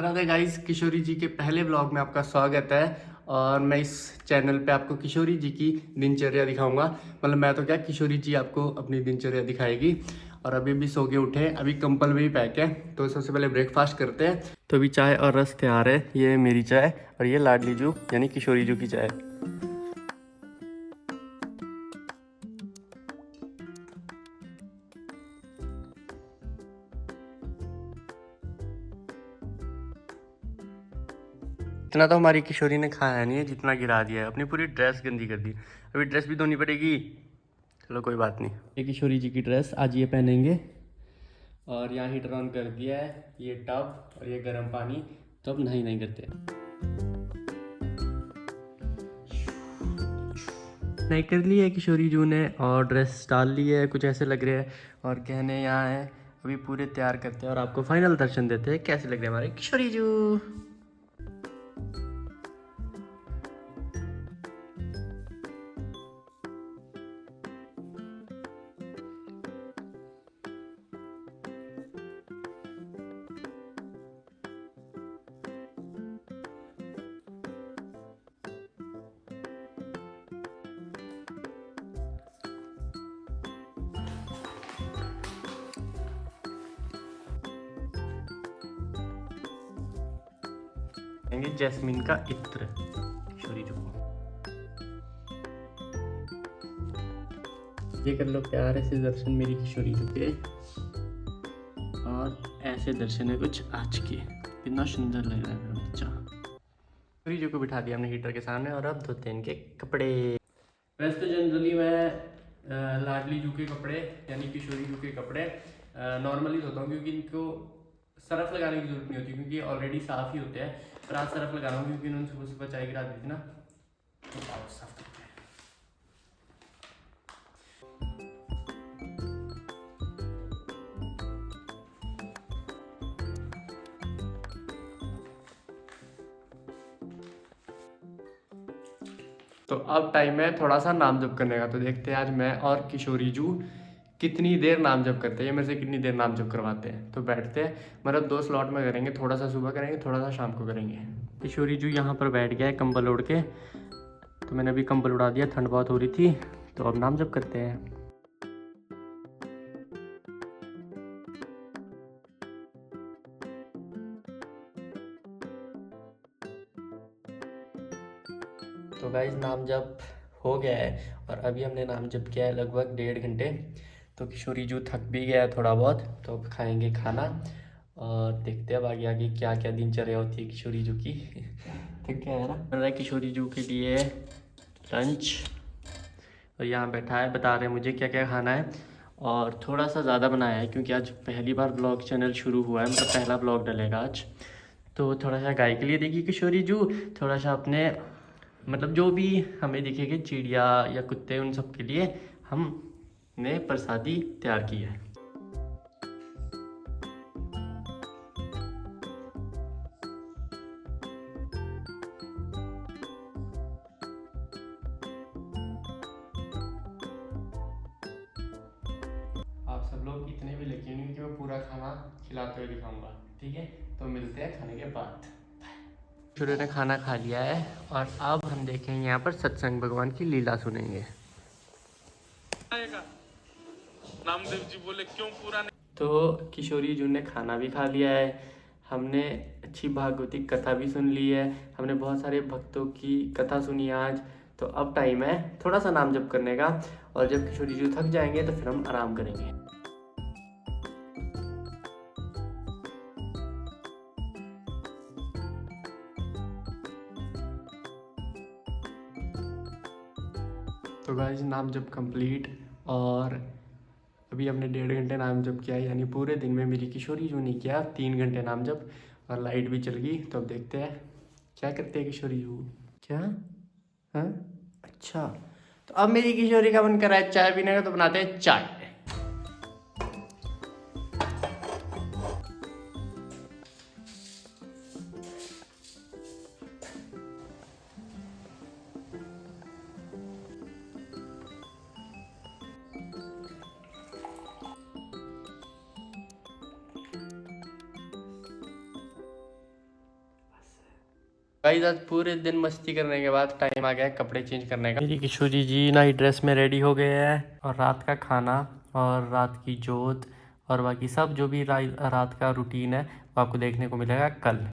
Radhe guys, Kishori ji के पहले blog में आपका स्वागत है। और मैं इस चैनल पे आपको किशोरी जी की दिनचर्या दिखाऊंगा। मतलब मैं तो क्या, किशोरी जी आपको अपनी दिनचर्या दिखाएगी। और अभी भी सो के उठे हैं, अभी कंबल भी पैक है। तो सबसे पहले ब्रेकफास्ट करते हैं। तो अभी चाय और रस तैयार है। ये मेरी चाय और ये लाडली जू यानी किशोरी जू की चाय। इतना तो हमारी किशोरी ने खाया नहीं है जितना गिरा दिया है। अपनी पूरी ड्रेस गंदी कर दी। अभी ड्रेस भी धोनी पड़ेगी। चलो कोई बात नहीं। ये किशोरी जी की ड्रेस आज ये पहनेंगे। और यहाँ हीटर ऑन कर दिया है, ये टब और ये गर्म पानी। तो अब नहीं करते। नहीं कर ली है किशोरी जू ने और ड्रेस डाल ली है, कुछ ऐसे लग रहे हैं। और गहने यहाँ हैं, अभी पूरे तैयार करते हैं और आपको फाइनल दर्शन देते हैं कैसे लग रहे हैं हमारे किशोरी जू। जैस्मिन का इत्र किशोरी जू को। ये कर लो प्यार ऐसे दर्शन मेरी किशोरी जू के। और ऐसे दर्शन है कुछ आज के। कितना सुंदर लग रहा है मेरा बच्चा। किशोरी जू को बिठा दिया हमने हीटर के सामने और अब धोते हैं इनके कपड़े। वैसे तो जनरली मैं लाडली जू के कपड़े यानी किशोरी जू के कपड़े नॉर्मली धोता हूँ, क्योंकि इनको सरफ लगाने की जरूरत नहीं होती, क्योंकि ऑलरेडी साफ़ ही होते हैं। पर आज सरफ लगा रहा हूँ क्योंकि उन्होंने सुबह सुबह चाय गिरा दी थी ना। तो आओ साफ करते हैं। तो अब टाइम है थोड़ा सा नाम जप करने का। तो देखते हैं आज मैं और किशोरी जू कितनी देर नाम जप करते हैं, ये मेरे से कितनी देर नाम जप करवाते हैं। तो बैठते हैं, मतलब 2 स्लॉट में करेंगे। थोड़ा सा सुबह करेंगे, थोड़ा सा शाम को करेंगे। किशोरी जू यहाँ पर बैठ गया है कंबल ओढ़ के। तो मैंने अभी कंबल उड़ा दिया, ठंड बहुत हो रही थी। तो अब नाम जप करते हैं। तो गाइस नाम जप हो गया है और अभी हमने नाम जप किया है लगभग 1.5 घंटे। तो किशोरी जू थक भी गया है थोड़ा बहुत। तो अब खाएंगे खाना और देखते हैं अब आगे आगे क्या क्या दिनचर्या होती है किशोरी जू की। थक गया है ना। बन रहा है किशोरी जू के लिए लंच। और यहाँ बैठा है, बता रहे हैं मुझे क्या क्या खाना है। और थोड़ा सा ज़्यादा बनाया है क्योंकि आज पहली बार ब्लॉग चैनल शुरू हुआ है, मतलब पहला ब्लॉग डलेगा आज। तो थोड़ा सा गाय के लिए देगी किशोरी जू, थोड़ा सा अपने मतलब जो भी हमें दिखेगा चिड़िया या कुत्ते उन सब के लिए हमने प्रसादी तैयार की है। आप सब लोग इतने भी लेके नहीं कि मैं पूरा खाना खिलाते हुए दिखाऊंगा, ठीक है। तो मिलते हैं खाने के बाद। छोटे ने खाना खा लिया है और अब हम देखेंगे यहाँ पर सत्संग, भगवान की लीला सुनेंगे। नामदेव जी बोले क्यों पूरा नहीं। तो किशोरी जू ने खाना भी खा लिया है। हमने अच्छी भागवतिक कथा भी सुन ली है। हमने बहुत सारे भक्तों की कथा सुनी आज। तो अब टाइम है थोड़ा सा नाम जप करने का। और जब किशोरी जू थक जाएंगे तो फिर हम आराम करेंगे। तो गाइस नाम जप कंप्लीट। और अभी हमने 1.5 घंटे नाम जप किया है, यानी पूरे दिन में मेरी किशोरी जू ने किया 3 घंटे नाम जप। और लाइट भी चल गई। तो अब देखते हैं क्या करते हैं किशोरी जू। क्या? हाँ, अच्छा। तो अब मेरी किशोरी का मन कर रहा है चाय पीने का, तो बनाते हैं चाय। गाइस आज पूरे दिन मस्ती करने के बाद टाइम आ गया है कपड़े चेंज करने का। मेरी किशोरी जी नाइट ड्रेस में रेडी हो गए हैं और रात का खाना और रात की जोत और बाकी सब जो भी रात का रूटीन है वो आपको देखने को मिलेगा कल।